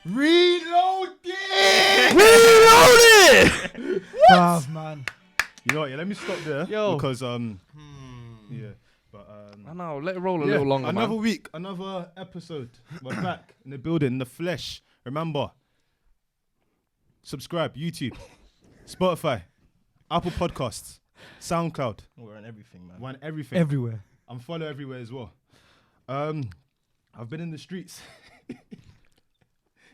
Reload it! Bruv, man. You know what? Yeah, let me stop there because yeah. But I know. Let it roll a little longer. Another week, another episode. We're back in the building, in the flesh. Remember, subscribe, YouTube, Spotify, Apple Podcasts, Soundcloud. We're on everything, man. We're on everything. Everywhere. I'm follow everywhere as well. I've been in the streets.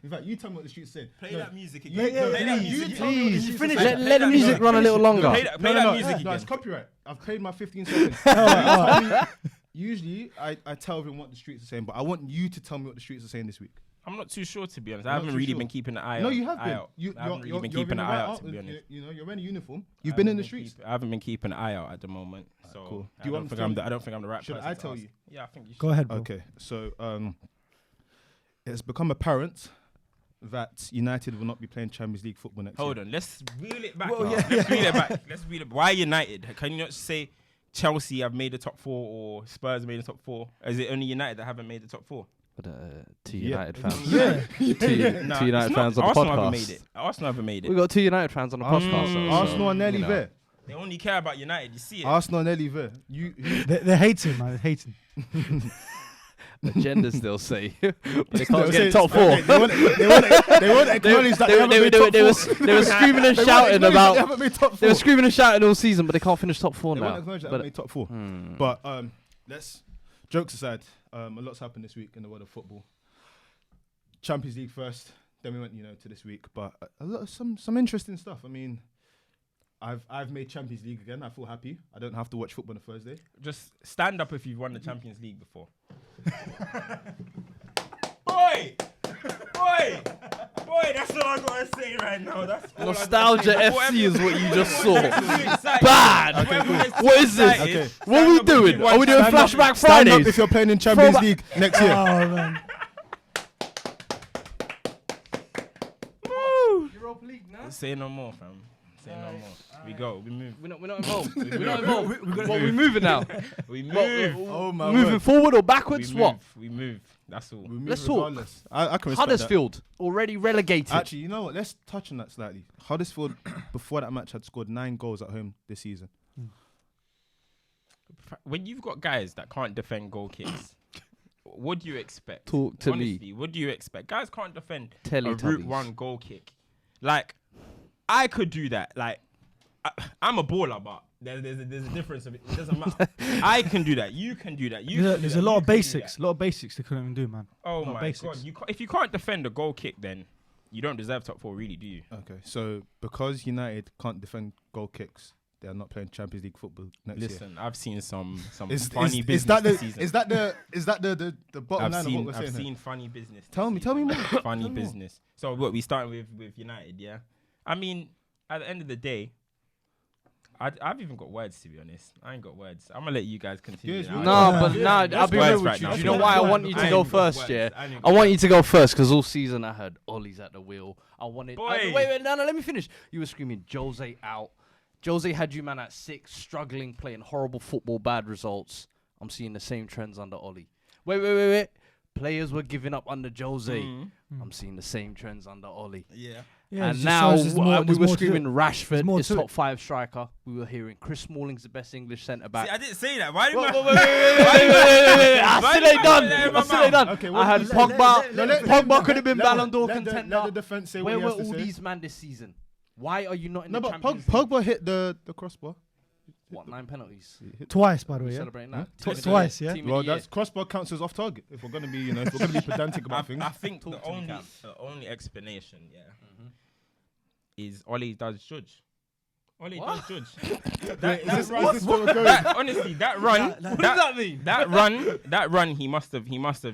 In fact, you tell me what the streets said. Play that music again. Play that music. Please. Let the music run a little longer. Play that music again. No, it's copyright. I've played my 15 seconds. Usually, I tell everyone what the streets are saying, but I want you to tell me what the streets are saying this week. I'm not too sure, to be honest. I haven't really been keeping an eye out. No, you have been. I haven't really been keeping an eye out, to be honest. You know, you're wearing a uniform. You've been in the streets. I haven't been keeping an eye out at the moment. So cool. I don't think I'm the right person. Should I tell you? Yeah, I think you should. Go ahead, bro. Okay, so it's become apparent that United will not be playing Champions League football next year. Hold on, let's reel it back. Let's reel it back. Why United? Can you not say Chelsea have made the top 4 or Spurs made the top 4? Is it only United that haven't made the top 4? Two United fans. Yeah. Two United fans on the Arsenal podcast. haven't made it. Arsenal haven't made it. We got 2 United fans on the podcast. So, Arsenal are nearly there. They only care about United. You see it. Arsenal are nearly there. They're hating, man. They're hating. Agendas, they'll say. But they can't get top 4. They won't acknowledge that they haven't made top 4. They were screaming and shouting about. They haven't made top 4. They were screaming and shouting all season, but they can't finish top 4 They now. won't acknowledge that they haven't made top 4. But let's jokes aside. A lot's happened this week in the world of football. Champions League first, then we went to this week. But a lot of some interesting stuff. I mean, I've made Champions League again. I feel happy. I don't have to watch football on a Thursday. Just stand up if you've won the Champions League before. Boy, that's all I gotta say right now. That's all Nostalgia FC is what you just saw. Bad. Bad. What is this? Okay. What are we doing? Are we doing Flashback Stand up Fridays? if you're playing in Champions League next year. Oh, man. Europa League now. Say no more, fam. Say no more. We go. We move. We're not involved. We're not involved. What, we moving now? We move. Oh my Moving word. forward or backwards? What? We move. That's all. We move Let's talk. regardless. I can respect Huddersfield already relegated. that. Actually, you know what? Let's touch on that slightly. Huddersfield, before that match, had scored 9 goals at home this season. When you've got guys that can't defend goal kicks, what do you expect? Talk to Honestly, me. what do you expect? Guys can't defend a Teletubbies. Route 1 goal kick. Like, I could do that. Like, I'm a baller, but there's a difference of it. It doesn't matter. I can do that. You can do that. There's a lot of basics. A lot of basics they couldn't even do, man. Oh my God. If you can't defend a goal kick, then you don't deserve top 4, really, do you? Okay, so because United can't defend goal kicks, they are not playing Champions League football next year. Listen, I've seen some Is funny business that this season. is that the bottom line of what we're saying? I've here? seen funny business. Tell me more. Funny business. So what we starting with United, yeah? I mean, at the end of the day, I've even got words, to be honest. I ain't got words. I'm gonna let you guys continue. Yes, now. No, but I'll be real words with right you. now. Do you know why I want you to I go ain't got first, words. yeah? I ain't I got want you to go first because all season I heard Ollie's at the wheel. I wanted. Boy. Wait, no, let me finish. You were screaming Jose out. Jose had you man at 6, struggling, playing horrible football, bad results. I'm seeing the same trends under Ollie. Wait. Players were giving up under Jose. I'm seeing the same trends under Ollie. Yeah. And now we were screaming there's Rashford more is to top it. 5 striker. We were hearing Chris Smalling's the best English centre back. See, I didn't say that. Why did Wait, I? I still ain't done. Okay, I had Pogba. Pogba could have been Ballon d'Or Let contender. the defense say Where what were he has all to say. these man this season? Why are you not in No, the but Champions League? Pogba hit the crossbar. What, 9 penalties? Twice, by the We way. Yeah? celebrating that? Twice, yeah. Team of Well, the year. that's crossbar counts as off target. If we're gonna be, if we're gonna be pedantic about things. I think Talk the to me, Cam. only explanation, is Ollie does judge. Ollie What? does judge. Is this where we're going? Honestly, that run. What does that mean? That run. He must have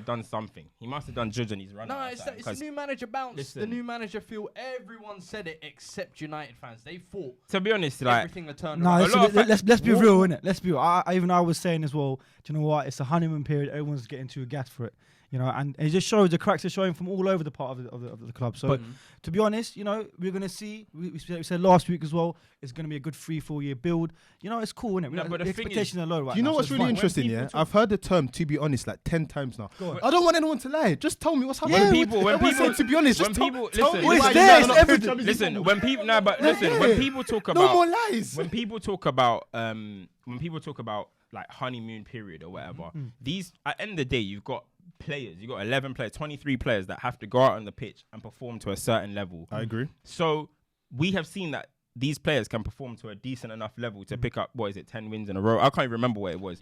done something. He must have done judge on his run. No, it's a new manager bounce. The Listen. new manager feel everyone said it except United fans. They thought To be honest, like everything had turned No, around. let's be real, innit? Let's be real. I was saying as well, do you know what? It's a honeymoon period. Everyone's getting too gassed for it. You know, and it just shows the cracks are showing from all over the part of the club. So, to be honest, you know, we're gonna see. We said last week as well. It's gonna be a good 3-4 year build. You know, it's cool, isn't it? No, but the the thing expectations are low right now. You know so what's it's really fine. interesting, yeah? I've heard the term "to be honest" like 10 times now. Go on. I don't want anyone to lie. Just tell me what's happening. When people, to be honest, when just people, tell listen, me Well, why it's you're there, not it's up for evident. Champions League listen. football. When people, nah, but listen. When people talk No about, more lies. when people talk about like honeymoon period or whatever, these at the end of the day, you've got players. You've got 11 players, 23 players that have to go out on the pitch and perform to a certain level. I agree. So we have seen that these players can perform to a decent enough level to pick up, 10 wins in a row. I can't even remember what it was.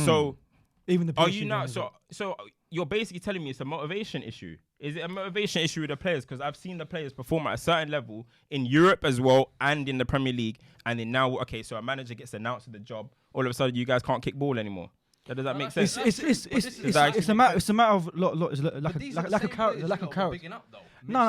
So Even the are PSG you now? games, So you're basically telling me it's a motivation issue. Is it a motivation issue with the players? Because I've seen the players perform at a certain level in Europe as well and in the Premier League. And then now, so a manager gets announced to the job. All of a sudden, you guys can't kick ball anymore. Does that make sense? It's a matter of lack of character. No.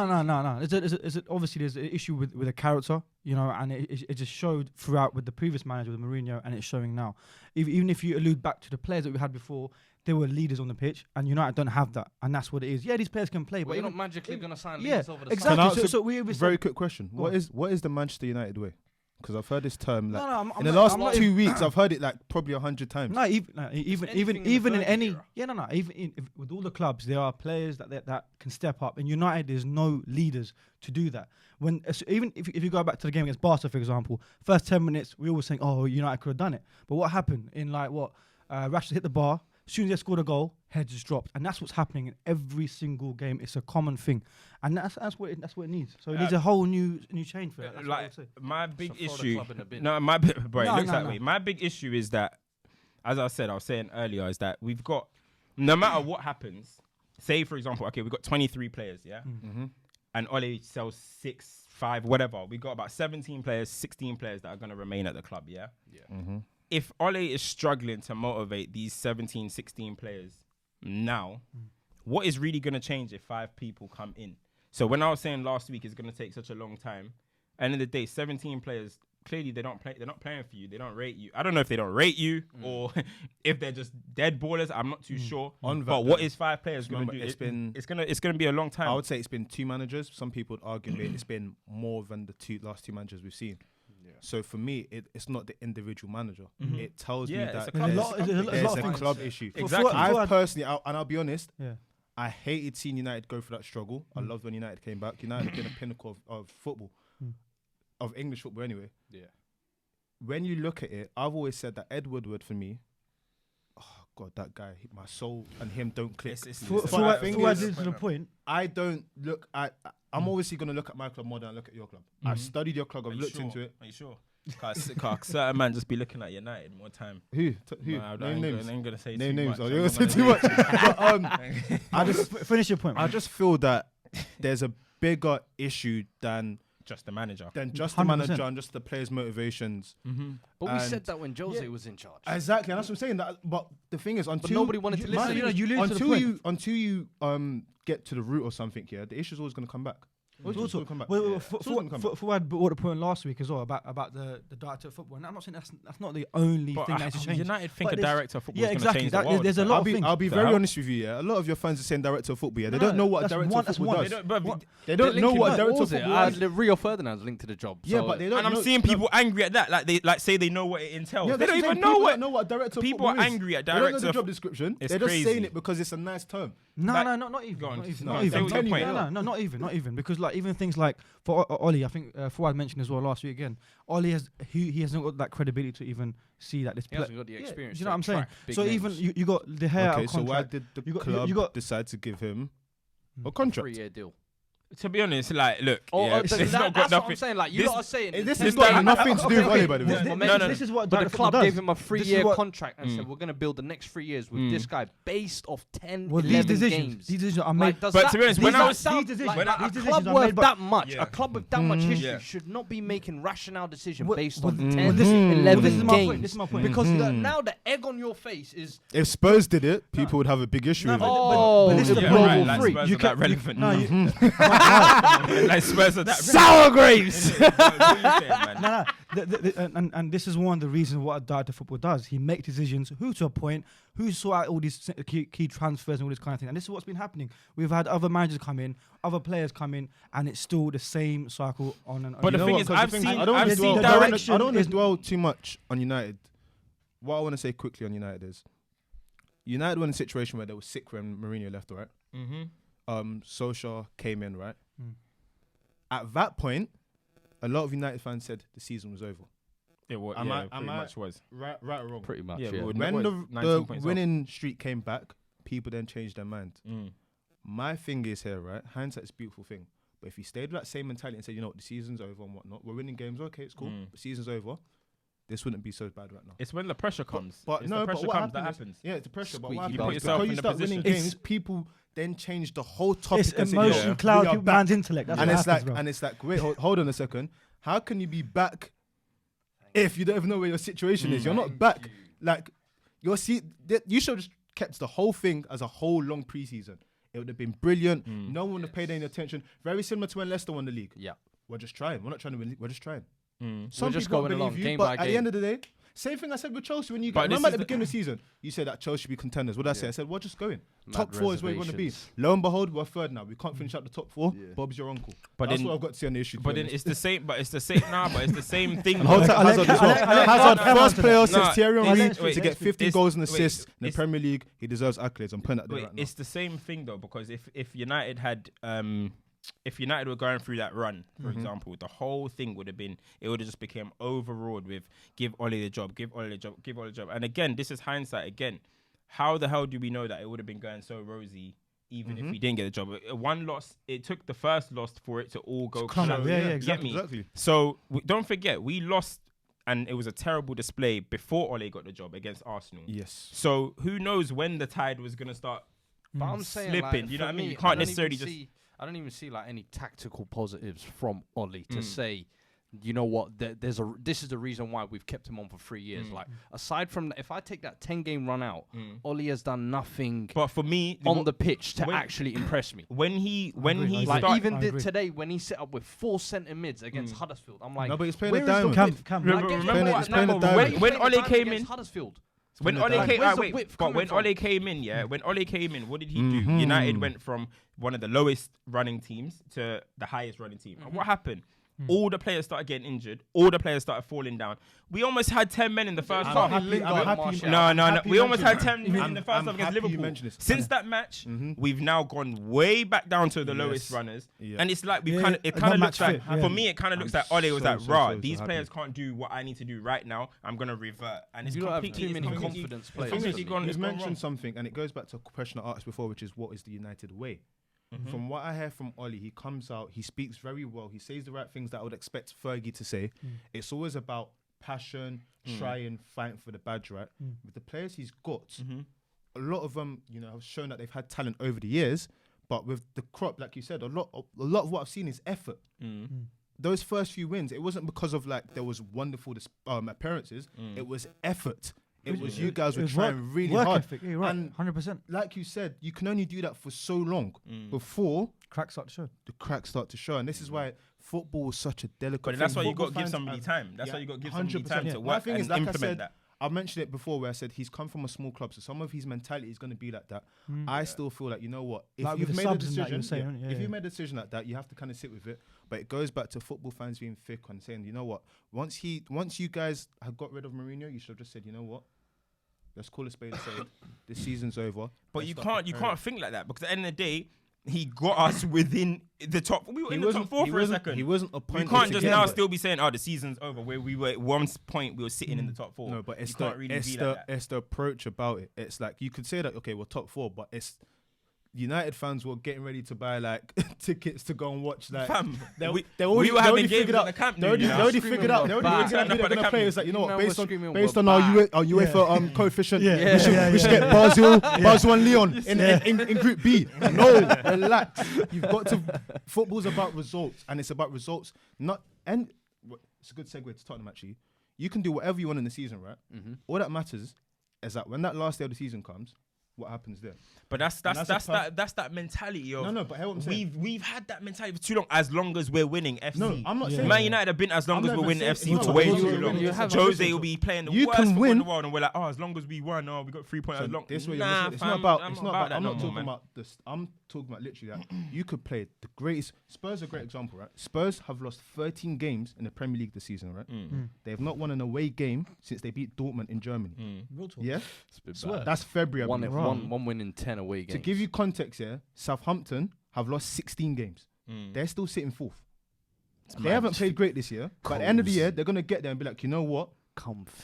Obviously, there's an issue with a character, you know, and it just showed throughout with the previous manager, with Mourinho, and it's showing now. Even if you allude back to the players that we had before, they were leaders on the pitch, and United don't have that, and that's what it is. Yeah, these players can play, But but you're not magically going to sign yeah, leaders over the exactly. summer. Very quick question. Go What on. is the Manchester United way? Because I've heard this term like I'm in the not- last I'm not 2 even- weeks. I've heard it like probably 100 times. even Anything in the in Fergie any era. even with all the clubs, there are players that can step up. In United, there's no leaders to do that. Even if you go back to the game against Barca, for example, first 10 minutes we always saying, "Oh, United could have done it," but what happened in Rashford hit the bar. As soon as they scored a goal, heads just dropped, and that's what's happening in every single game. It's a common thing, and that's what it needs. So it needs a whole new change for that. That's what I would say. My big So throw the issue. club in the bin. No, my big, bro, it No, looks no, that no. way. My big issue is that, as I was saying earlier, is that we've got, no matter what happens, say for example, we've got 23 players, yeah, and Ole sells 6, 5, whatever. We got about 17 players, 16 players that are going to remain at the club, yeah. If Ole is struggling to motivate these 17, 16 players now, what is really going to change if 5 people come in? So when I was saying last week it's going to take such a long time, end of the day, 17 players, clearly they're not playing for you. They don't rate you. I don't know if they don't rate you or if they're just dead ballers. I'm not too sure. But what is 5 players going to do? It's going to be a long time. I would say it's been 2 managers. Some people would argue it's been more than the last 2 managers we've seen. So for me, it's not the individual manager. It tells me that there's a club issue. Exactly. I've personally, and I'll be honest, Yeah. I hated seeing United go through that struggle. I loved when United came back. United have been a pinnacle of football, of English football anyway. Yeah. When you look at it, I've always said that Ed Woodward for me, oh God, that guy, my soul and him don't click. Fuad is to the point. I don't look at. I'm obviously going to look at my club more than I look at your club. I've studied your club. I've looked into it. Are you sure? Cause certain man just be looking at United more time. Who? No, Name names. I ain't gonna say Name too names. much. Oh, you're going to say too much. But, I just finish your point. I just feel that there's a bigger issue than Just the manager. the 100%. manager and just the players' motivations. But we And- said that when Jose was in charge. Exactly, and that's what I'm saying. That, but the thing is, until nobody wanted to listen. until you get to the root or something, yeah, the issue's always going to come back. It's always gonna come back. Fuad brought the point last week as well about the director of football. And I'm not saying that's not the only But thing that has to change. United think But a there's- director of football yeah, is going to exactly. change the world. There's a lot of things. I'll be So very how- honest with you, yeah. A lot of your fans are saying director of football, yeah. They No, don't know what a that's director one- of that's football one. does. They They don't know what a director of football is. Rio Ferdinand's linked to the job. Yeah, so but they don't. And I'm know- seeing people angry at that, like they say they know what it entails. Yeah, They don't that's even what I'm saying. know People don't know what a director of people football are is. angry at They don't know director the of- job description. It's They're just crazy. saying it because it's a nice term. No, Like- not even. Go on. Not even. No, Not say even. what your point is. Not even. Because like even things like for Oli, I think Fuad mentioned as well last week again. Oli he hasn't got that credibility to even see that this. he hasn't got the experience. Do you know what I'm to saying? track big So names. even you got the hair out Okay, of so why contract. did the You got- club you got- decide to give him a a contract? 3-year deal. To be honest, like, look, yeah, That's it's not got what I'm nothing. saying. Like you this- lot are saying. This the has ten- got nothing to do with okay, Oli, by the way. This is what But the director club does. gave him a This is 3-year what- contract and said we're going to build the next 3 years with this guy based off 10, Well, 11 these games. decisions are Like, made. does But that- to be honest, does when I that was- sound these like decisions- a these decisions club are worth made by- that much, Yeah. a club with that much history Yeah. should not be making rational decisions Well, based well, on well, 10, this- 11 this is my games. point, this is my point. Because now the egg on your face is If Spurs did it, people would have a big issue with it. but this is the yeah, problem. right, like Spurs are that relevant. No, Like Spurs are that Sour grapes. And this is one of the reasons what a director of football does. He makes decisions, who to appoint, who sort out all these key transfers and all this kind of thing. And this is what's been happening. We've had other managers come in, other players come in, and it's still the same cycle on and on. But the thing is, I've seen direction. I don't want to dwell too much on United. What I want to say quickly on United is, United were in a situation where they were sick when Mourinho left, right? Solskjaer came in, right? At that point, a lot of United fans said the season was over. It was, pretty much was. Right or wrong? Pretty much, Yeah, yeah. When the winning streak came back, people then changed their mind. My thing is here, right? Hindsight is a beautiful thing. But if you stayed with that same mentality and said, you know what, the season's over and whatnot, we're winning games, okay, it's cool. The season's over. This wouldn't be so bad right now. It's when the pressure comes. But it's no, the pressure but what comes that happens? happens. Yeah, it's the pressure. But Squeaky what bum. happens? You put yourself Because in you the start winning position. games, people then change the whole topic. It's and say, emotion, we cloud, are people, back. man's intellect. That's And what it's happens, like, bro. and it's like, wait, hold on a second. How can you be back if you don't even know where your situation is? You're not back. Like, you should have just kept the whole thing as a whole long preseason. It would have been brilliant. No one would have paid any attention. Very similar to when Leicester won the league. Yeah. We're just trying. We're not trying to win. We're just trying. We're just people going believe along you, game but by at the game. end of the day, same thing I said with Chelsea when you But got. this Remember at is the the- beginning of the season, you said that Chelsea should be contenders. What did I say? I said, we're just going. Mad Top 4 is where you want to be. reservations. Lo and behold, we're third now. We can't finish out the top 4. Yeah. Bob's your uncle. But That's then- what I've got to see on the issue. to But be then honest. it's the same. But it's the same. But it's the same thing. And hold tight, Hazard as well. Hazard, first player since Thierry Henry to get 50 goals and assists in the Premier League. He deserves accolades. I'm putting that there Wait, right now. it's the same thing though, because if United had if United were going through that run, for example, the whole thing would have been, it would have just become overawed with give Ole the job, give Ole the job, give Ole the job. And again, this is hindsight again. How the hell do we know that it would have been going so rosy even if we didn't get the job? One loss, it took the first loss for it to all go crumble. close. Yeah, Get exactly. me? Exactly. So don't forget, we lost, and it was a terrible display before Ole got the job against Arsenal. Yes. So who knows when the tide was going to start But I'm saying, slipping. like, You know for what I mean? me, You can't don't necessarily even just... see- I don't even see like any tactical positives from Oli to say, you know what, this is the reason why we've kept him on for 3 years. Like, aside from if I take that 10-game run out, Oli has done nothing But for me, on the pitch to when- actually impress me. when he agree. Like started, even I agree. today when he set up with 4 centre mids against Huddersfield, I'm like, No, but he's playing where a is the diamond. width? Cam, Like, remember get playing your it- boy- he's playing no, a but diamond. where you When playing Ole a diamond came against in- Huddersfield. when Like, Ole came, where's the wait, width but coming when from? Ole came in, when Ole came in, what did he do? United went from one of the lowest running teams to the highest running team. And what happened? All the players started getting injured. All the players started falling down. We almost had 10 men in the first half. I'm happy No. We you almost had mentioned 10 men it. in the first I'm half against happy you Liverpool. mentioned this. Since that match, we've now gone way back down to the lowest Yes. runners. Yeah. And it's like we Yeah, kind of, it not kind of match looks like, fit, yeah. for me, it kind of looks like I'm Ole was so, like, so, rah, so these happy. players can't do what I need to do right now. I'm going to revert. And it's You don't have completely, too many it's completely- confidence it's players. completely You've gone- You've it's gone mentioned wrong. something, and it goes back to a question I asked before, which is what is the United way? From what I hear from Oli, he comes out, he speaks very well, he says the right things that I would expect Fergie to say. It's always about passion, trying, fighting for the badge, right? With the players he's got, a lot of them, have shown that they've had talent over the years, but with the crop, like you said, a lot of what I've seen is effort. Those first few wins, it wasn't because of like there was wonderful appearances. It was effort. It was you guys were trying really work hard. ethic. Yeah, you're right. And 100%. like you said, you can only do that for so long before Cracks start to show. the cracks start to show. And this is why football is such a delicate But thing. that's why you Football got to give fans somebody and- time. That's why you got to give somebody 100%. time to My work thing and is, like I implement said, that. I mentioned it before where I said he's come from a small club, so some of his mentality is going to be like that. I still feel like, you know what, if Like with you've the made a subs and that you decision, were saying, yeah, if yeah. you made a decision like that, you have to kind of sit with it. But it goes back to football fans being thick and saying, you know what, once you guys have got rid of Mourinho, you should have just said, you know what, let's call a spade a spade. This season's over. But Let's you start can't preparing. think like that, because at the end of the day, he got us within the top. We were in the top 4 for a second. He wasn't We appointed. can't to just get now it. still be saying, "Oh, the season's over." Where we were at one point, we were sitting in the top 4. No, but it's you can't really be like that. it's the approach about it. It's like you could say that okay, we're top 4, but it's United fans were getting ready to buy like tickets to go and watch like. Fam, They we already, were having they already games figured at out. the camp. They already Screaming figured out. we're They already back. figured out who they're At the gonna play. camp. It's like, you know what, No, based we're on screaming based we're on our back. UEFA coefficient, Yeah, we should get Basel and Lyon in Group B. No, relax. You've got to. Football's about results, and it's about results. It's a good segue to Tottenham actually. You can do whatever you want in the season, right? All that matters is that when that last day of the season comes, what happens there. But that's that mentality of No, but hear what I'm saying. we've had that mentality for too long. As long as we're winning FC. No, I'm not saying Man United have been as long I'm as not we're even winning saying- FC it's for not way about too you long. winning. Jose will be playing the You worst can football in win. the world, and we're like, as long as we won, we got 3 points. As long. This way, Nah, it's fam, not about. I'm It's not about. that I'm no not more, talking man. about this. I'm talking about literally that you could play the greatest. Spurs are a great example, right? Spurs have lost 13 games in the Premier League this season, right? They have not won an away game since they beat Dortmund in Germany. Real talk. Yeah, It's a bit Swear. bad. that's February. I believe. One win in 10 away games. To give you context, here, Southampton have lost 16 games. They're still sitting fourth. They haven't played great this year. But at the end of the year, they're gonna get there and be like, you know what?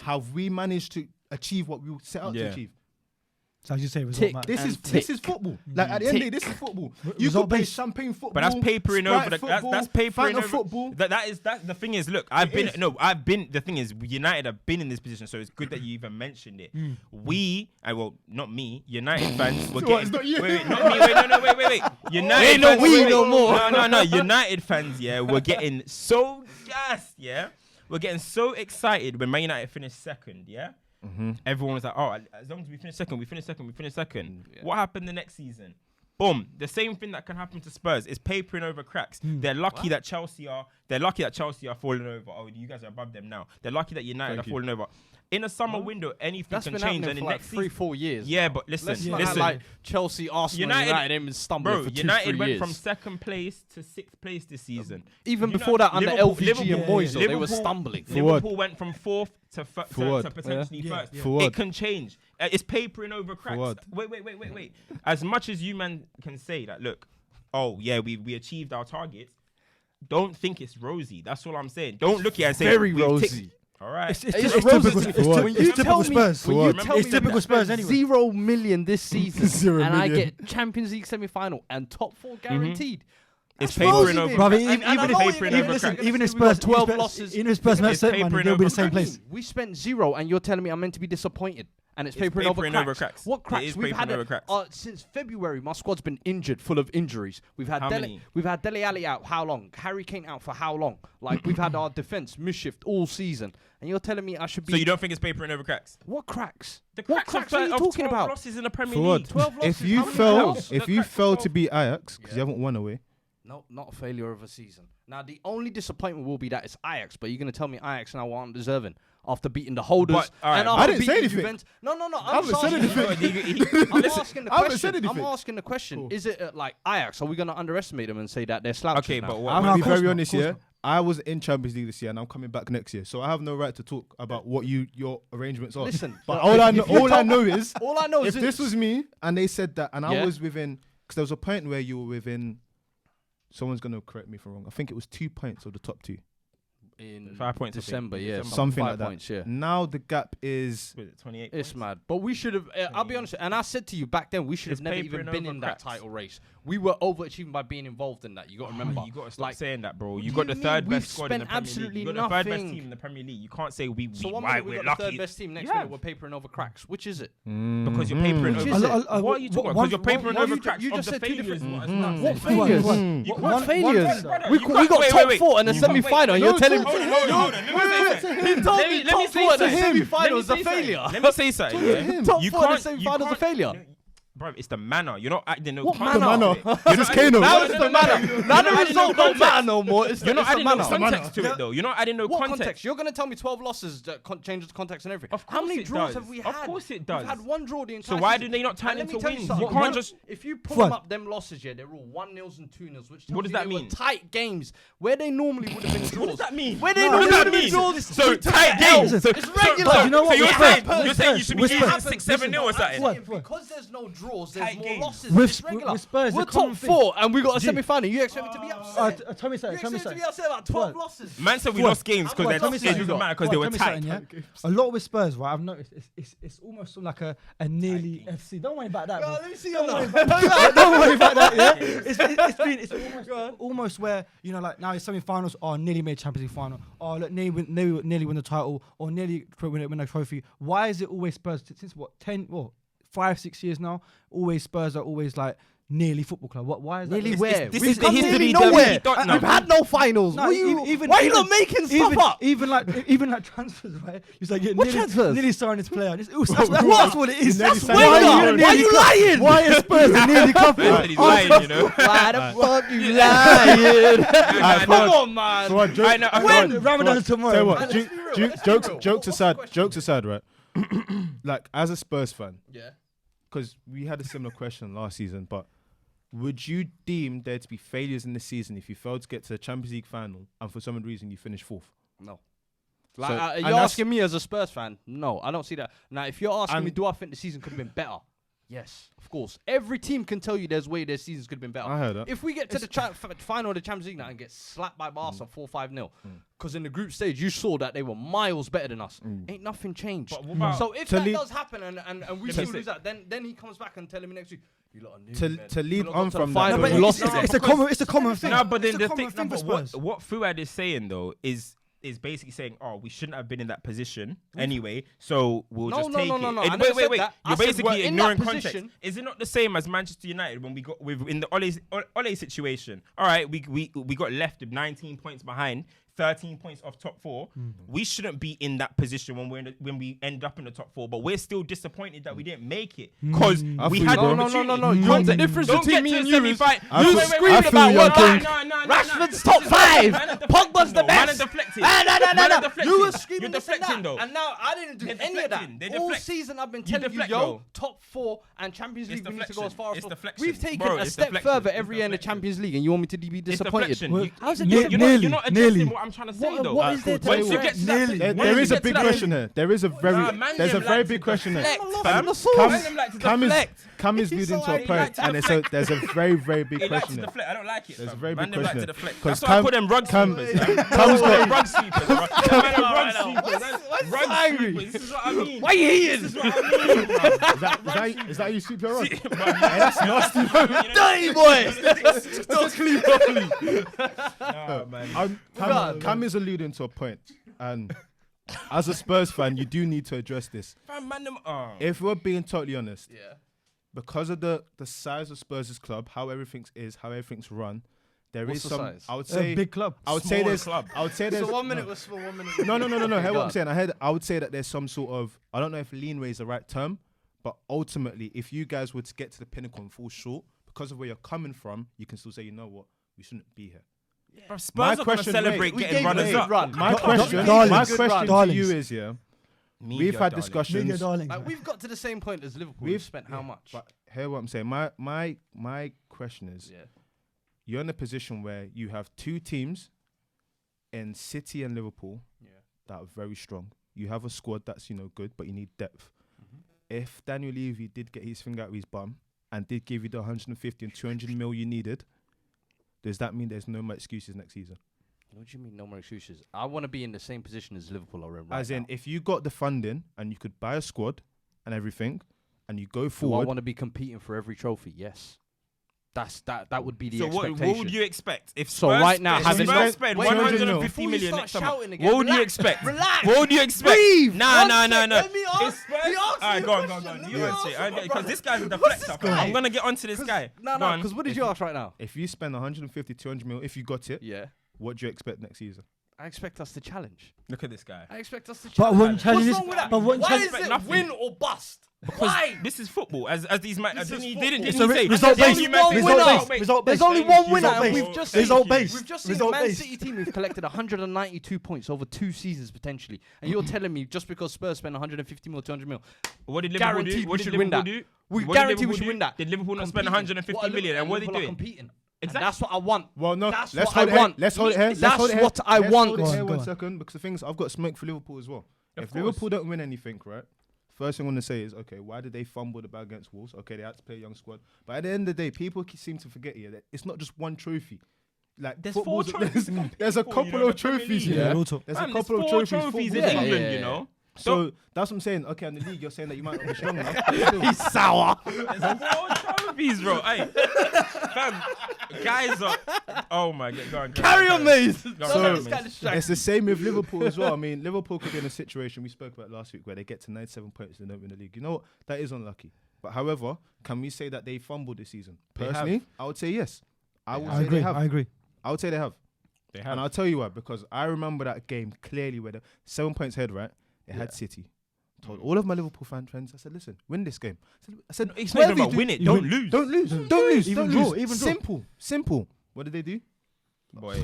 Have we managed to achieve what we set out to achieve? So as you say, Tick. result matter. This is football. Like at the end of the day, this is football. You Result could play based. champagne football. But that's papering over. That's papering Fanta over. football. That's the thing is. Look, I've been. The thing is, United have been in this position, so it's good that you even mentioned it. Not me. United fans were getting. It's not you. Wait, not me. Wait. United Ain't no fans. we no more. No. United fans, we're getting so gassed, We're getting so excited when Man United finished second, Everyone was like, as long as we finish second, we finish second. Yeah. What happened the next season? Boom. The same thing that can happen to Spurs is papering over cracks. They're lucky that Chelsea are falling over. Oh, you guys are above them now. They're lucky that United are falling over. In a summer window, anything That's can been change. happening And for the like next 3-4 years. Yeah, now. but listen, Let's not listen. act like Chelsea, Arsenal, United ain't been stumbling for 2-3 United went years. from second place to 6th place this season. Even before that, under LVG and Moyes, they were stumbling. Liverpool went from 4th to potentially first. Fuad. It can change. It's papering over cracks. Fuad. Wait. As much as you man can say that, look, we achieved our targets. Don't think it's rosy. That's all I'm saying. Don't look at it and say Very we've rosy. ticked. All right. It's It's typical. rosy. When you tell me, Spurs. when you tell It's me typical that Spurs anyway. 0 million this season, 0 and I million. get Champions League semi-final and top 4 guaranteed. It's That's rosy, papering over. baby. Brother, And I know what you're gonna listen, say. even if We got Spurs, 12 losses. even if Spurs met It's certain money, papering they'll be over the same cracks. place. We spent 0, and you're telling me I'm meant to be disappointed. And it's papering over cracks. What It cracks? is We've had papering over cracks. since February. My squad's been injured, full of injuries. We've had How many? We've had Dele Alli out. How long? Harry Kane out for how long? Like we've had our defense mischieved all season, and you're telling me I should be. So you don't think it's papering over cracks? What cracks? The What cracks cracks are you of talking 12 about? losses in the Premier Fuad, League. 12 losses. If you How many fail, losses? if The you cracks fail of to beat Ajax because you haven't won away, No, not a failure of a season. Now the only disappointment will be that it's Ajax, but you're gonna tell me Ajax now aren't deserving after beating the holders But, all right, and but- after I didn't say beating anything. Juventus. No. I haven't said anything. I'm asking the I haven't said question. I'm anything. asking the question. Cool. Is it like Ajax? Are we gonna underestimate them and say that they're slouches Okay, now? but I'm what? gonna No, be of course very not, honest of course here. not. I was in Champions League this year, and I'm coming back next year, so I have no right to talk about what your arrangements are. Listen, but all I know is all I know if is this was me and they said that, and Yeah. I was within, because there was a point where you were within. Someone's gonna correct me if I'm wrong. I think it was 2 points of the top 2. in 5 points, I think. December, yeah, Something 5 like that. points, yeah. Now the gap is 28 It's points? mad, but we should have. I'll be honest, and I said to you back then, we should have It's never even papering been over in cracks. that title race. We were overachieving by being involved in that. You got to remember. You got to stop like, saying that, bro. what You do got you the third mean? best We've squad in the spent Premier absolutely League. You got the third best nothing. team in the Premier League. You can't say we So one why minute we we're got the lucky. third best team, next Yeah. minute we're papering over cracks. Which is it? Because you're papering Which over. is it? What are you talking about? One- Because you're papering one- over you cracks. you of just the said two failures. different- What is nuts? What Fuad, failures? Fuad. You What One- failures? brother, We you got can't- wait, top wait. 4 and a You can't- semi-final. wait, You're no, telling hold me. on. Let me say something. You told me Let me top say 4 and a something. semi-final is a Let me say failure. something. Let me say something. yeah. Top You 4 and a can't- semi-final is a you failure. can't- Bro, it's the manner. You're not acting no What context. manner? Is this Kano? Now it's the manner. Now the result don't matter no more. It's You're not the adding no manner. context to it, though. You're not adding no What context. context? You're going to tell me 12 losses that changes the context and everything. Of How course many it draws does. have we Of had? course it does. We've had one draw the entire So why season. do they not turn And let into me tell you wins? something. You can't just. If you pull Fuad. them up, them losses, yeah, they're all 1-0s and 2-0s, which tells What does you that they were mean? tight games where they normally would have been draws. What does that mean? Where they No, normally what would does have been that mean? draws. So we took tight the L. games. Listen, It's but regular. you know what? So you're Whispers, saying Whispers, you should be Whispers. getting 6-7-0 or something. What? Because there's no draws, there's Tight more games. losses. With- It's regular. with Spurs, We're the common top thing. 4 and we got a G. semi-final. You expect me to be upset? Tell me You something. Tell me expect me to something. be upset about 12 Fuad. losses? Man said we Fuad. lost games because Fuad, their tell me losses something. didn't matter because they were Tell me tight. something, yeah? A lot with Spurs, right? I've noticed it's almost like a nearly FC. Don't worry about that. Yo, bro. let me see Don't your worry number. don't worry about that. Yeah, it's almost where like it's semi-finals. Oh, nearly made Champions League final. Oh, look, nearly win the title or nearly win a trophy. Why is it always Spurs? Since what 5-6 years now? Always Spurs are always like nearly football club. Why is that? Nearly It's- where? this We've is the come history nearly that we nowhere. don't know. We've had no finals. No, Why are even you not making stuff up? Even like transfers, right? It's like What transfers? nearly starting this player. That's what it is. nearly That's signed why him. you're Why are nearly you club. lying? Why is Spurs a nearly club? That's he's lying, you know. Why the fuck you lying? Come on, man. So what, I know. When Ramadan's Tell you tomorrow. what, Let's be real, let's be real. jokes aside, What's the jokes aside, right? Like as a Spurs fan, Yeah. because we had a similar question last season, but would you deem there to be failures in the season if you failed to get to the Champions League final and for some reason you finished fourth? No. So- Like, and you're that's- asking me as a Spurs fan? No, I don't see that. Now, if you're asking And- me, do I think the season could have been better? Yes, of course. Every team can tell you there's way their seasons could have been better. I heard that. If we get to the final of the Champions League now and get slapped by Barca 4-5-0, because in the group stage you saw that they were miles better than us, ain't nothing changed. But what about- So if To that lead- does happen and we Let still me lose say- that, then he comes back and telling me next week, you lot are new, To- man. to lead You lot on got to from the that, final, though, you but lost it's a common thing. No, but then It's a the common thing, for no, but Spurs. what Fuad is saying though is basically saying, oh, we shouldn't have been in that position anyway, so we'll No, just no, take no, it. no, no, And I never wait, said wait. that. I You're said we're basically in that ignoring context. position. Is it not the same as Manchester United when we got in the Ole situation? All right, we got left with 19 points behind, 13 points off top four. We shouldn't be in that position when we end up in the top four, but we're still disappointed that we didn't make it because I we feel had you, the bro. opportunity. No. The difference Don't between get me to and the you is semi-final. I feel- you I screaming feel about you, one King. guy. Rashford's top five. Pogba's the best. No. You were screaming You're this and deflecting that. though. And now I didn't do They're any of that. deflecting. They're All deflecting. season I've been You telling you, deflect, yo, bro. top four and Champions It's League we need to go as deflection. far as It's possible. deflection. We've taken Bro, a it's step deflection. further It's every year in the deflection. Champions League, and you want me to be It's disappointed? deflection. How's it Nearly, different? You're not nearly. addressing what I'm trying to say though. What is there to Once you address? get to that, Nearly. There once is you a get to big that- question here. There is a very, man, there's a them very like big to question here. deflect, fam. man. The sauce. Man, them like to deflect. Cam is alluding to a He point, like to and there's a very, very big He likes to question here. deflect. I don't like it. There's a fam. very Man, big them like question to here. deflect. 'Cause That's why I Cam- call them rug Cam- sweepers. fam. Cam's Call got- them rug sweepers. Man, rug sweepers. Rug angry? sweepers. This is what I mean. Why are you hating? This is what I mean, bro. Is that how you sweep your rug? See, That's nasty. Dirty boy. Don't clean properly. Nah, man. Cam is alluding to a point, and as a Spurs fan, you do need to address this. Fam, man, them. If we're being totally honest, Yeah. because of the size of Spurs' club, how everything's run, there What's is the some. size? I would A say big club. I would say Smaller there's. club. I would say there's. So 1 minute was small, 1 minute. No. Hear what Go I'm on. saying. I would say that there's some sort of. I don't know if leanway is the right term, but ultimately, if you guys were to get to the pinnacle and fall short because of where you're coming from, you can still say, you know what, we shouldn't be here. Bro, Spurs My are going to question- celebrate wait, we getting gave runners you a up. run. My question, darlings. to Darlings. you is, yeah, Media we've had darling. discussions. Media darlings. Like, we've got to the same point as Liverpool. We've We've spent how much? But hear what I'm saying. My question is, Yeah. you're in a position where you have two teams in City and Liverpool that are very strong. You have a squad that's good, but you need depth. If Daniel Levy did get his finger out of his bum and did give you the 150 and 200 mil you needed, does that mean there's no more excuses next season? What do you mean, no more excuses? I want to be in the same position as Liverpool are in right As in, now. if you got the funding and you could buy a squad and everything, and you go Do I forward, want to be competing for every trophy? Yes. That would be the So expectation. what would you expect if So Spurs right now, spend- having Spurs not- spend wait, 150 before you million start next summer? shouting again, What would you relax, expect? relax, What would you expect? breathe. Nah. Let me If ask. Spurs- He asked Alright, me go a on. question. Let You me answer ask it. my Because brother. this guy's a What's deflector. this guy? I'm gonna get onto this guy. No, Go on. because what did you ask right now? if you spend 150, 200 mil, if you got it, Yeah. what do you expect next season? I expect us to challenge. Look at this guy. I expect us to But challenge. one challenge What's is- wrong with that? but one Why challenge- is it Nothing. win or bust? Why? This is football. As these man, This didn't is he football. didn't It's he a say? result There's based. only one winner. Result There's based. only one winner, Result and based. we've just seen Result based. We've just seen Result Man based. City team who've collected 192 points over 2 seasons potentially, and you're telling me just because Spurs spend 150 mil, 200 mil, What did Liverpool guaranteed do? we What did should win Liverpool that. do? We What did guarantee we Liverpool should do? win that. Did Liverpool not spend Competing. 150 What million? And what are they Liverpool doing? competing. Exactly. And that's what I want. Well, no, That's let's what hold I it here. want. Let's hold it here. That's Let's hold it here. what I Let's want. hold it Go on, here go 1 on. second, because the things I've got smoke for Liverpool as well. Of If course. Liverpool don't win anything, right? First thing I'm gonna say is, okay, why did they fumble the bag against Wolves? Okay, they had to play a young squad, but at the end of the day, people seem to forget here that it's not just one trophy. Like There's 4 football's- trophies to compete there's a for, you couple know, of the Premier trophies League. here. Yeah, real talk. There's Man, a couple of 4 trophies. trophies in football. Yeah, England, yeah, you yeah. know. So that's what I'm saying. Okay, in the league, you're saying that you might not be strong enough. He's sour. There's 4 trophies, bro. Hey, fam, guys are. Oh my god, go on. Carry on, mate. Go So- on, This guy distracted. It's the same with Liverpool as well. I mean, Liverpool could be in a situation we spoke about last week where they get to 97 points and they don't win the league. You know what? That is unlucky. But however, can we say that they fumbled this season? They have. Personally, I would say yes. I would say agree. they have. I agree. I would say they have. They have. And I'll tell you why, because I remember that game clearly where the 7 points ahead, right? It had City. Told all of my Liverpool fan friends, I said, listen, win this game. I said, It's not even about win it. Don't lose. Don't lose. Don't lose. Even Don't draw, lose. even draw. Simple. Simple. What did they do? Boy.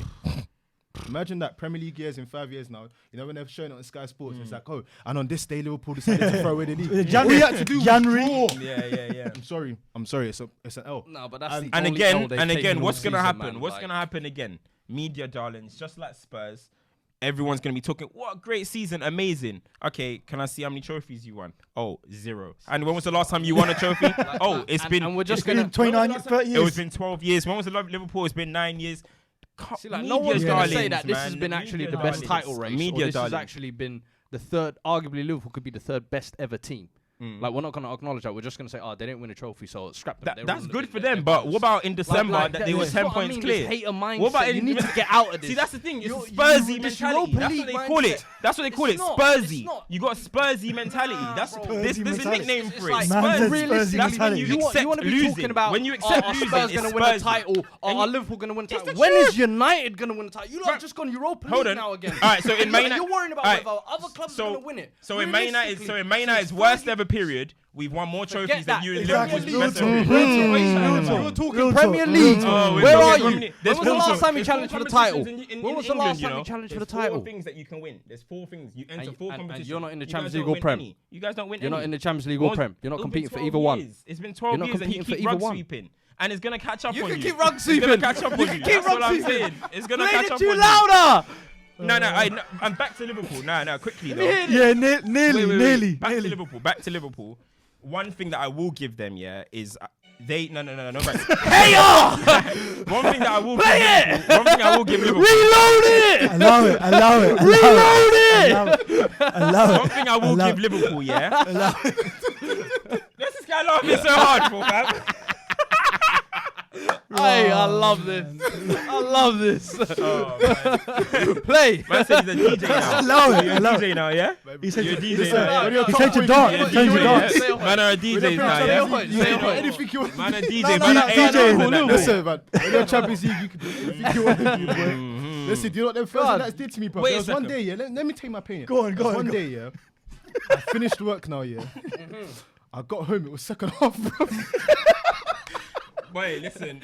Imagine that Premier League years in 5 years now. You know when they're showing it on Sky Sports, it's like, oh, and on this day Liverpool decided to throw away the league. All we had to do was draw. Yeah. I'm sorry. It's an L. No, but that's the And only L again, they've taken all what's gonna season, happen? man. What's Like, gonna happen again? Media darlings, just like Spurs. Everyone's gonna be talking. What a great season, amazing. Okay, can I see how many trophies you won? Oh, 0. And when was the last time you won a trophy? It's been. And we're just It's been 29 years, 30 years. It was been 12 years. When was the Liverpool? It's been 9 years. See, like, no one's going to say that this has man. been actually Media the best darlings. title race. Media Or this has darlings. actually been the third, arguably Liverpool could be the third best ever team. Like, we're not going to acknowledge that. We're just going to say, oh, they didn't win a trophy, so scrap them. That's good for them, but what about in December that they were 10 points clear? What about you need to get out of this? See, that's the thing. It's a Spursy this mentality. Europa That's League what they call it. mindset. That's what they call it. It's not. Spursy. It's not. You got Spursy mentality. That's bro. this. There's a mentality. nickname It's for it. like, Man, Spursy. that's realistically, Spursy That's when you mentality. you want accept to be losing. talking about, When you accept are losing, Spurs it's going to win a Spursy. title, or And are you- Liverpool going to win a It's title? the When truth. is United going to win a title? You lot Bro, have just gone Europa hold League on. now again. All right, so in Man United, You're worrying about all right, whether other clubs are going to win it. So in Man United's worst ever period, we've won more trophies than you in Exactly. Liverpool's best Real ever talk. period. You're talking Real Premier talk. League. Real talk. Where are There's you? there's When was the four- last time you there's challenged four for the title? competitions in When was the England, last time you know? challenged for the There's 4 title? things that you can win. There's 4 things. You enter And- 4 and competitions. you're not in the You Champions guys League don't or win Prem. any. You guys don't win You're not any. in the Champions League or Prem. You're not It'll competing be for 12 either one. years. It's been 12 You're not years and you competing for keep either rug one. sweeping. And it's going to catch up You on can you. keep rug It's sweeping. going to catch up on you. keep That's rug what I'm sweeping. saying. It's going to Play catch it up too on you. louder. No, I'm back to Liverpool. No, quickly though. Yeah, nearly. Back to Liverpool. One thing that I will give them, is they no right. Hey, One thing that I will give Liverpool. reload it. Allow it. Reload it. Allow One it. thing I will give Liverpool, What's this guy laughing so hard for, man? Hey, I love this. I love this. Oh, man. Play. Man said he's a DJ now. Allow it. You're a Allow it. DJ now, yeah? He said You're a he DJ said- now, yeah? he changed your dart. You're a Change your DJ, dart. yeah? Man are DJs now, Say yeah? what? Say what? Anything you want. Man are DJs. no, Man no, are no, AJs. no, and that. Listen, man. When you're Champions League, you can do anything you want to do, boy. Listen, do you know what them first God. nights did to me, bro? Wait There a was one second. day, let me take my pain. Go on, There was go on. One day, I finished work now, I got home, it was second half, bro. Wait, listen.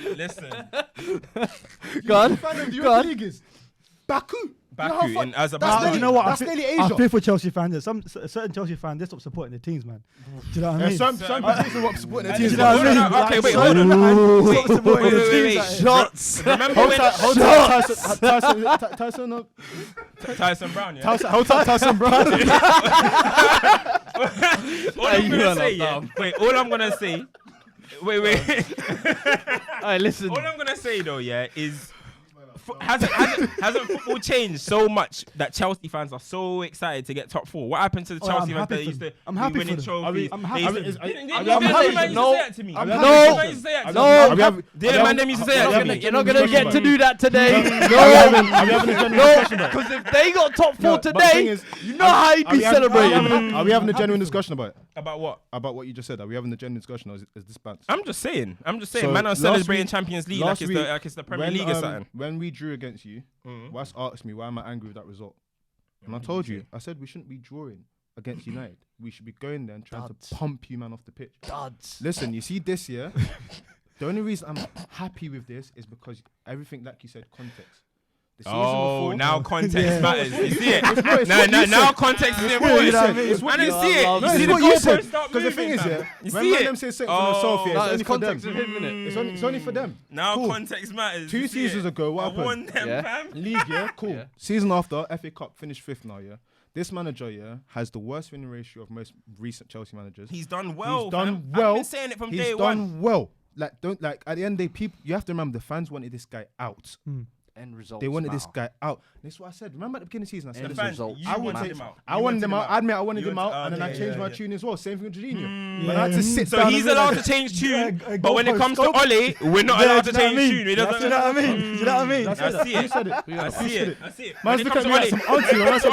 Go on. You find them, the Go on. Europa League is Baku. Baku You know how in far- Azerbaijan. That's Do you know what? That's I nearly I Asia. feel for Chelsea fans. There's some certain Chelsea fans. They stop supporting the teams, man. Do you know what I mean? Some people are supporting their Do you teams. know what I mean? Okay, wait, Like, hold on. Stop supporting the teams. Wait. like- Shots. Remember Hold when tight, Tyson Brown, yeah? hold tight, Tyson Brown. All I'm you gonna are say, not yeah. dumb. Wait, all I'm gonna say. Wait. Hey, listen. All I'm gonna say though, is hasn't football changed so much that Chelsea fans are so excited to get top 4? What happened to the Oh, Chelsea I'm fans that happy used for to them. I'm be happy winning for them. trophies? I'm They happy. used to- I'm Didn't happy. them I'm man happy. used to No. say that to me? I'm Didn't happy. them No. man used to say that to No. me? You're not gonna get to do that today. Are we having a genuine discussion about it? Because if they got top 4 No, but the thing today, is, you know how he'd be celebrating. Are we having a genuine discussion about it? About what? About what you just said? Are we having a genuine discussion, or is this bants? I'm just saying. So Man are last celebrating week- Champions League last like week, it's the Premier League or something. When we drew against you, Wes asked me why am I angry with that result, and I told you, I said we shouldn't be drawing against United. We should be going there and trying Duds. to pump you man off the pitch. Duds. Listen, you see this year, the only reason I'm happy with this is because everything, like you said, context. The season before, Now context Yeah. matters. You see it? It's what you Now said. context is It's important. what you said. I mean? It's what I didn't you see it. No, You No, see it's the what you goalpost said. start Because the thing moving, is, fam. yeah, You when see man it? them say something from the south, yeah, No, it's only it's for them. context of him, innit? It's only for them. Now Cool. context matters. 2 You see seasons it? ago, what I happened? won them, Yeah. fam. League, yeah, cool. Yeah. Season after, FA Cup finished 5th now, yeah. This manager, yeah, has the worst winning ratio of most recent Chelsea managers. He's done well. He's done fam. well. I've been saying it from He's day done one. well. Like, don't like at the end of the day, people. You have to remember the fans wanted this guy out. End results. They wanted matter. this guy out. This is what I said. Remember at the beginning of the season, I said, End The listen, fans, results you I would wanted take him out. I wanted him out. I admit I wanted You him wanted- out, and then I yeah, changed yeah, my yeah. tune as well. Same thing with Jorginho. Yeah, But I had to yeah. sit So down he's and allowed realise- to change tune, Yeah, but when it goalpost, comes to goalpost. Ollie, we're not Yeah, allowed do to you know what I change mean? tune. He Do you doesn't. know what I mean? Do you know what I mean? That's I it. see You it. said it. I see it. I see it. Man's When it looking comes at to me like Ollie, some auntie. When I said,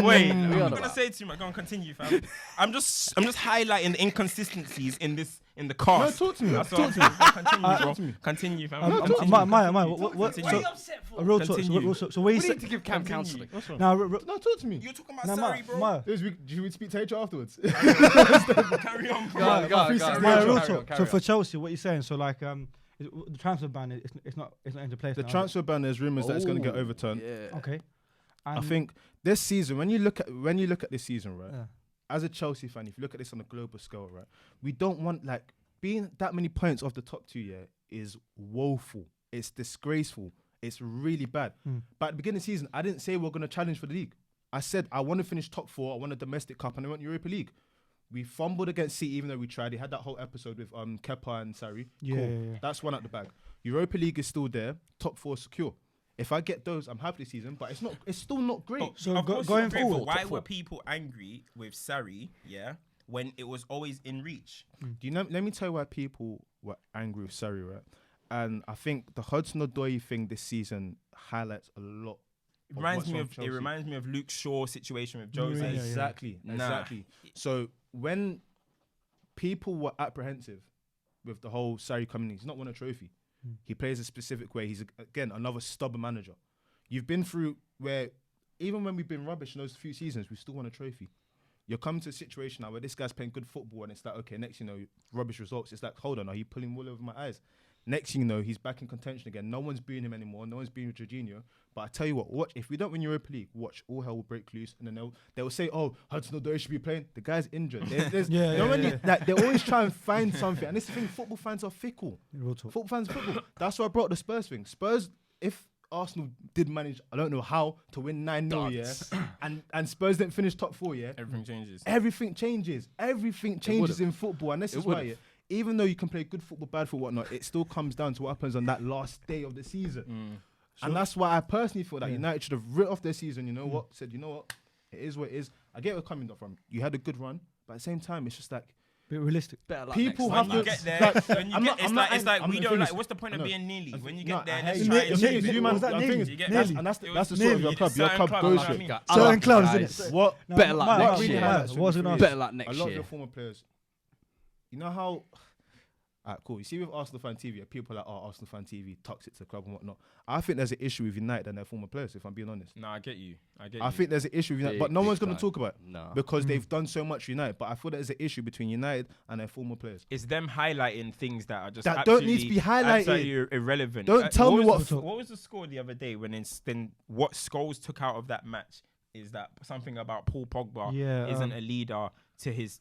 Wait, We I'm are not the gonna say it too much. I'm gonna continue, fam. I'm just highlighting the inconsistencies in this in the cast. No, talk to me. That's Talk to what me. Continue, bro. Continue, fam. Continue. Maya, Why what? are you upset for? A real talk. Continue. So what you We need said? to give Cam counselling. What's wrong? Now, No, talk to me. You're talking about now, Sarri, bro. Maya, Do we speak to HR afterwards? Carry on, bro. Maya, real talk. So for Chelsea, what you saying? So like, the transfer ban, it's not into place. The now, is transfer ban, there's rumours that it's going to get overturned. Yeah. it? Okay. I And- think this season, when you look at this season, right? Yeah. As a Chelsea fan, if you look at this on a global scale, right, we don't want like being that many points off the top two. Yeah, is woeful. It's disgraceful. It's really bad. But at the beginning of the season, I didn't say we're going to challenge for the league. I said I want to finish top 4. I want a domestic cup, and I want Europa League. We fumbled against City, even though we tried. He had that whole episode with Kepa and Sarri. Yeah, Cool. yeah. That's one at the bag. Europa League is still there. Top 4 secure. If I get those, I'm happy this season. But it's still not great. So Of course going you're grateful. forward, Why top were 4. people angry with Sarri? Yeah, when it was always in reach. Do you know? Let me tell you why people were angry with Sarri, right? And I think the Hudson-Odoi thing this season highlights a lot. It reminds me of Luke Shaw's situation with Jose. Yeah, yeah. Exactly. So when people were apprehensive with the whole Sarri coming in, he's not won a trophy. He plays a specific way. He's again another stubborn manager. You've been through where even when we've been rubbish in those few seasons, we still won a trophy. You're coming to a situation now where this guy's playing good football and it's like, okay, next you know, rubbish results. It's like, hold on, are you pulling wool over my eyes? Next thing you know, he's back in contention again. No one's booing him anymore. No one's booing Jorginho. But I tell you what, watch, if we don't win Europa League, watch, all hell will break loose. And then they'll say, oh, Hudson-Odoi should be playing. The guy's injured. Like, they always try and find something. And this is the thing, football fans are fickle. Real talk. Football fans are fickle. That's why I brought the Spurs thing. Spurs, if Arsenal did manage, I don't know how, to win 9-0, yeah, and Spurs didn't finish top 4, yeah, Everything changes. everything changes. Everything changes in football. And this is why, would've. even though you can play good football, bad football, whatnot, it still comes down to what happens on that last day of the season. And that's why I personally feel that United should have writ off their season. You know what? Said, you know what? It is what it is. I get where you're coming from. You had a good run, but at the same time, it's just like Bit realistic. Better luck people next have time. to Get there. like, When you I'm get, not- it's I'm like not- it's like I'm we not don't finished. like. What's the point of I know. being nearly? When you No, get there, I let's hear try you. and Nearly, achieve it. you What was man, that? I'm Nearly. finished. You get Nearly. And that's It the was- sort of your Nearly. club. Your Certain club clubs, goes you know what I for mean? it. Certain clubs, guys. innit? What? Better luck Maya, next really year. high. What was it gonna Better luck I next love year. your former players. You know how? Alright, cool. You see with Arsenal fan TV, people are like, oh, Arsenal fan TV toxic to the club and whatnot. I think there's an issue with United and their former players, if I'm being honest. No, I get you. I think there's an issue with United, but no Big one's going to time. talk about it No. because they've done so much for United. But I feel there's an issue between United and their former players. it's them highlighting things that are just That don't need to be highlighted. absolutely irrelevant. Don't tell me what what- was the score the other day when what Scholes took out of that match is that something about Paul Pogba isn't a leader to his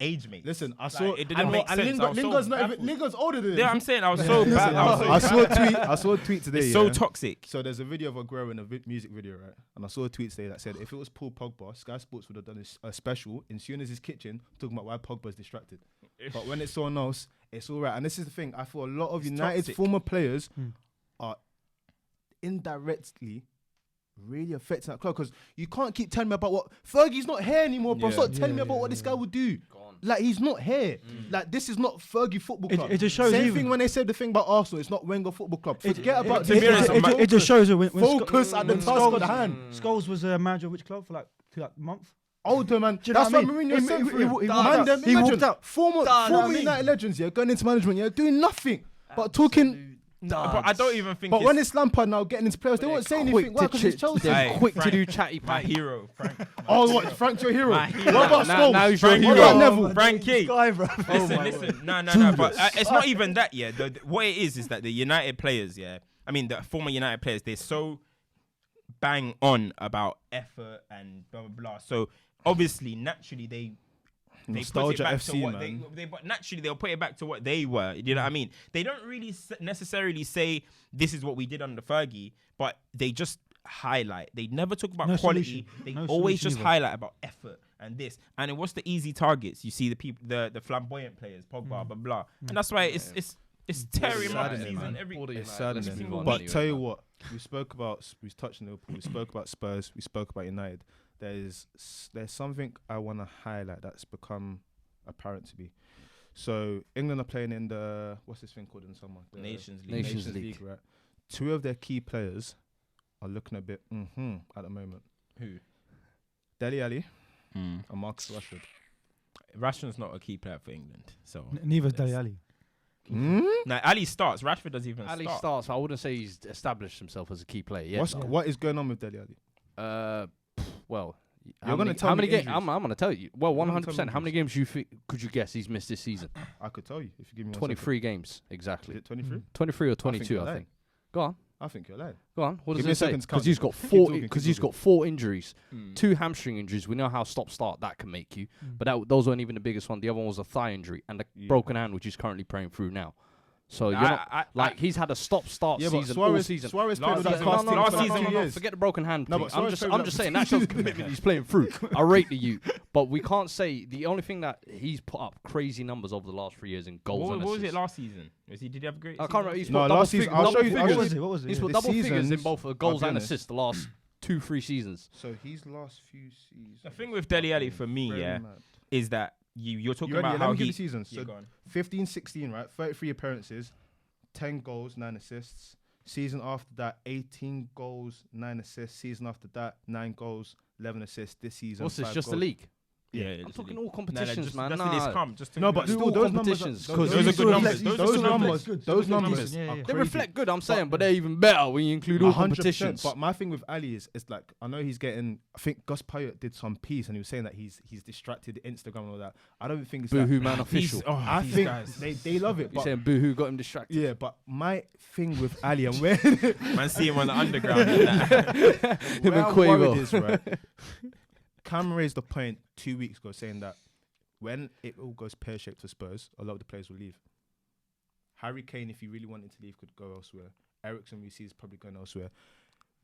age mate. Listen, I Like, saw it didn't make sense. I was so Lingard's not even, baffled. Lingard's older than him. Yeah, I'm saying I was so bad. I saw a tweet today. It's so yeah. toxic. So there's a video of Aguero in a music video, right? And I saw a tweet today that said if it was Paul Pogba, Sky Sports would have done a special in Souness' kitchen talking about why Pogba's distracted. But when it's someone else, it's all right. And this is the thing. I feel a lot of It's United's toxic. former players are indirectly really affecting that club because you can't keep telling me about what Fergie's not here anymore, bro. Yeah. Stop telling me about what this guy would do. Like he's not here. Like this is not Fergie Football Club. It just shows Same even- thing when they said the thing about Arsenal. It's not Wenger Football Club. Forget about to be this. honest, It just shows you when Focus at the task of the hand. Scholes was a manager of which club for like a month? Older man. Do you know That's what I what mean? Mourinho He- said he- for he- him. he walked Man, out. them, He imagine walked out. Former United legends, yeah, going into management, yeah, doing nothing. But talking. But I don't even think. But when it's Lampard now getting into players, they won't say anything. Why? Because it's Chelsea. They're Hey, quick to Frank, do chatty my patty. hero, Frank. Oh, what? Frank's your hero. My hero. What about Now- Scholes? now he's your What hero. about Oh, Neville? Frankie. Guy, bro. Listen. No. But it's not even that. Yeah. What it is that the United players. Yeah. I mean, the former United players. They're so bang on about effort and blah blah blah. So obviously, naturally, they Nostalgia put it back FC, to what man. but naturally they'll put it back to what they were. You know what I mean? They don't really necessarily say this is what we did under Fergie, but they just highlight. They never talk about No quality. solution. They No always solution just either. highlight about effort and this. And it was the easy targets. You see the people, the flamboyant players, Pogba, blah blah, and that's why it's tearing up the saddening, season. man. It's saddening. But tell you what, we touched on Liverpool, we spoke about Spurs, we spoke about United. There's something I want to highlight that's become apparent to me. So England are playing in the what's this thing called in summer? The Nations League. Nations League. right? Two of their key players are looking a bit at the moment. Who? Dele Alli and Marcus Rashford. Rashford's not a key player for England. So Neither is Dele Alli. Now Ali starts. Rashford doesn't even Ali start. starts. I wouldn't say he's established himself as a key player yet. What is going on with Dele Well, You're gonna tell how me many games? injuries. I'm gonna tell you. Well, You're gonna tell 100%. me How many games could you guess he's missed this season? I could tell you if you give me 23 games Is exactly. it 23? 23 or 22, you're I lying. think. Go on. I think you're lying. Go on. What Give does me it a say? second to count Because he's this. got Keep four. talking, Because keep he's talking. got 4 injuries, Mm. 2 hamstring injuries. We know how stop-start that can make you, but those weren't even the biggest one. The other one was a thigh injury and a broken hand, which he's currently praying through now. So you're not he's had a stop-start Yeah, but season all season. Suarez played Last with that season- cast no, team last for season- 2 years. Forget the broken hand. No, thing. but Suarez I'm played just with saying that that shows commitment. He's playing through. I rate the youth, but we can't say the only thing that he's put up crazy numbers over the last 3 years in goals. What and was it assists. last season? Did he have a great? I can't remember. He's No, put last season- I'll show you- What was it? What was it? He's Yeah. put The double figures in seasons, both I'll goals be and honest. assists the last 2-3 seasons. So his last few seasons. The thing with Dele Alli for me, Very mad. is that you're talking You ready? about Let how me give he. you seasons. Yeah, So go on. 15-16, right? 33 appearances, 10 goals, 9 assists. Season after that, 18 goals, 9 assists. Season after that, 9 goals, 11 assists. This season, What's this? 5 Just the goals. league? Yeah, I'm talking all competitions, man. That's Nah. calm. Just No, but Do still, all those numbers, competitions, those 'cause those are good numbers. Those Those are numbers, good. those Those are numbers decent, yeah, are yeah. They crazy. reflect good, I'm saying, but they're even better when you include all 100%. competitions. But my thing with Ali is like, I know he's getting. I think Gus Payet did some piece and he was saying that he's distracted Instagram and all that. I don't think it's that. Boohoo man official. I these think guys. they love it. You're But saying Boohoo got him distracted. yeah, but my thing with Ali and where Man, see him on the underground. And that. Him where and I'm Quavo. worried is, right, Cam raised the point 2 weeks ago saying that when it all goes pear-shaped for Spurs, a lot of the players will leave. Harry Kane, if he really wanted to leave, could go elsewhere. Eriksen, we see, is probably going elsewhere.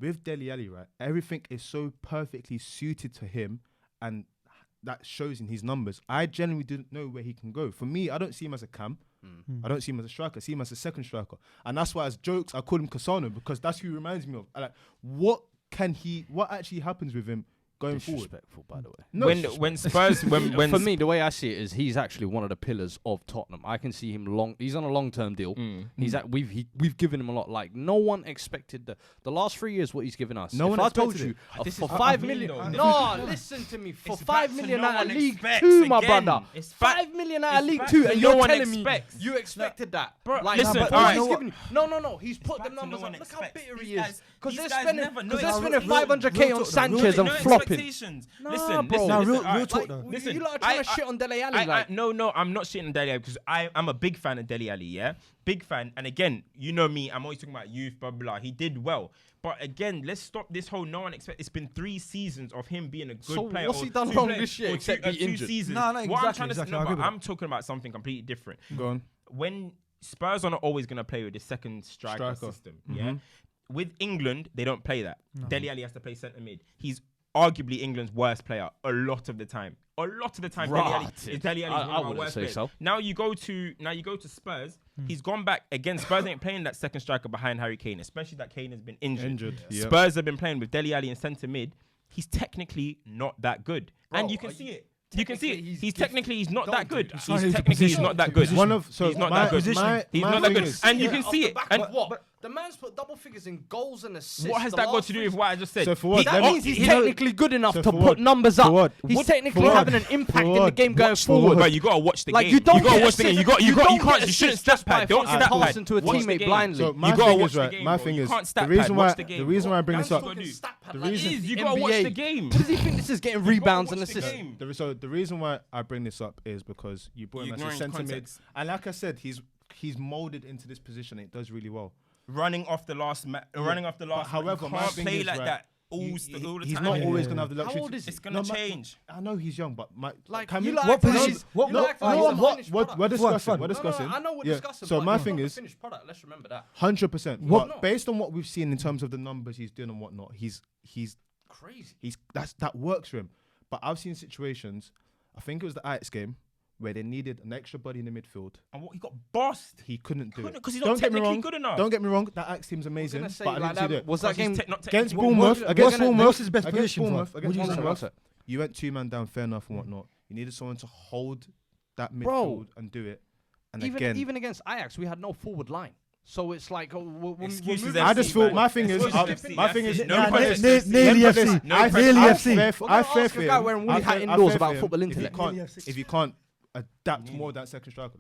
With Dele Alli, right, everything is so perfectly suited to him, and that shows in his numbers. I genuinely didn't know where he can go. For me, I don't see him as a Cam. I don't see him as a striker. I see him as a second striker. And that's why, as jokes, I call him Cassano, because that's who he reminds me of. I like, what actually happens with him going forward? Disrespectful, by the way. No, when Spurs when For me, the way I see it is he's actually one of the pillars of Tottenham. I can see him he's on a long-term deal. We've given him a lot. Like, no one expected the last 3 years what he's given us. No if one I told expected you it. This for is what 5 I mean, million, though. no, listen to me. For It's 5 back to million no out of one League expects 2, my again. brother. It's back- 5 million out of it's League back 2, to and no you're one telling me expects. you expected that. Bro, Like, listen, but alright. he's giving no. He's put back them to numbers no up. one Look how expects. bitter These he is. guys- Because these they're guys spending never- no, because they're it's spending real- 500k real on talk, Sanchez and no flopping. expectations. Nah, Listen, bro. listen, Nah, listen, real alright. talk though. You lot are trying to shit on Dele Alli. Like, No, I'm not shitting on Dele Alli because I'm a big fan of Dele Alli, yeah? Big fan. And again, you know me, I'm always talking about youth, blah, blah, blah. He did well. But again, let's stop this whole no one expect. It's been 3 seasons of him being a good So player. what's or he done 2 wrong players, this year or except 2 be injured? seasons. No, What I'm exactly, trying to exactly, say, I agree with I'm talking about something completely different. Go on. When Spurs are not always going to play with the second striker system, yeah? With England, they don't play that. Dele Alli has to play centre mid. He's arguably England's worst player a lot of the time. A lot of the time, Dele Alli is one I of our wouldn't worst say players. so. Now you go to Spurs. He's gone back again. Spurs ain't playing that second striker behind Harry Kane, especially that Kane has been injured. Yeah. Spurs have been playing with Dele Alli in centre mid. He's technically not that good, and you can see it. You can see it. He's not that good. not He's his technically position. not that good. He's One of so He's not my that good. position- He's my not that thing good, is- and you can see it. And what? The man's put double figures in goals and assists. what has that got to do with what I just said? So for what? That Let me- means he's you know- technically good enough so to for put what? numbers For up. what? He's What? technically For what? having an impact For in the what? game going Watch for forward. what? But you gotta watch the Like, game. you don't gotta get watch the game. assists- You got. you You don't can't. get You shouldn't assists stat just by pad. Don't fucking stat passing pad. to a Watch the teammate game. blindly. So You my gotta thing watch is the right. game, My bro. thing You is can't stat the reason pad, why watch the game, the reason bro. why I bring this That's up. what you gotta do. The reason You gotta watch the game. What does he think this is getting rebounds and watch the assists? game. So the reason why I bring this up is because you brought him You're as a ignoring centre mid, context. and like I said, he's molded into this position. And it does really well. Running off the last running off the last. however, you my can't thing play is, like right, that all He's the time. not Yeah, always yeah, gonna have the How luxury. old is he? It's gonna No, change. I know he's young, but Like, can you we- like what for position- his- what- you what- like for what- his what- finished we're product. discussing. Fuad. We're discussing. I know we're Yeah. discussing. So but my he's thing not the is finished product. Let's remember that. 100%. What? But based on what we've seen in terms of the numbers he's doing and whatnot, he's Crazy. that works for him. But I've seen situations. I think it was the Ajax game where they needed an extra body in the midfield. And what he got bossed. He couldn't do it. Because he's not Don't get me technically wrong. good enough. Don't get me wrong. That Ajax team's amazing. gonna say, But I like, didn't see that it. was that game Against What- Bournemouth, what- against what's Bournemouth, his best against position, Bournemouth, Fuad? against What do you say? Bournemouth, you went 2-man down, fair enough and whatnot. You needed someone to hold that midfield Bro. and do it. And again, Even against Ajax, we had no forward line. So it's like Excuses I just feel man. my thing is Excuses my FC, thing is no let me pressure. put this- Nearly let me put FC. this. No I pressure. Nearly I FC. fair- We're I gonna fair ask a for guy him. wearing woolly I hat fair- indoors I fair about for him. football If he intellect. can't, Nearly FC. if he can't adapt more than second striker.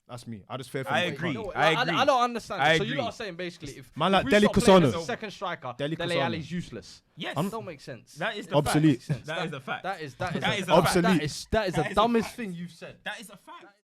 That's me. I just fear for I him. agree. No, I agree. I don't understand. I So you agree. lot are saying basically if Man like we Dele stop playing as a Cusano. second striker, Dele Dele Cusano. Alli's useless. Yes. Don't make sense. That is the Obsolete. fact. That is a fact. That is That is a a fact. Obsolete. That is the That is a dumbest fact. thing you've said. That is a fact.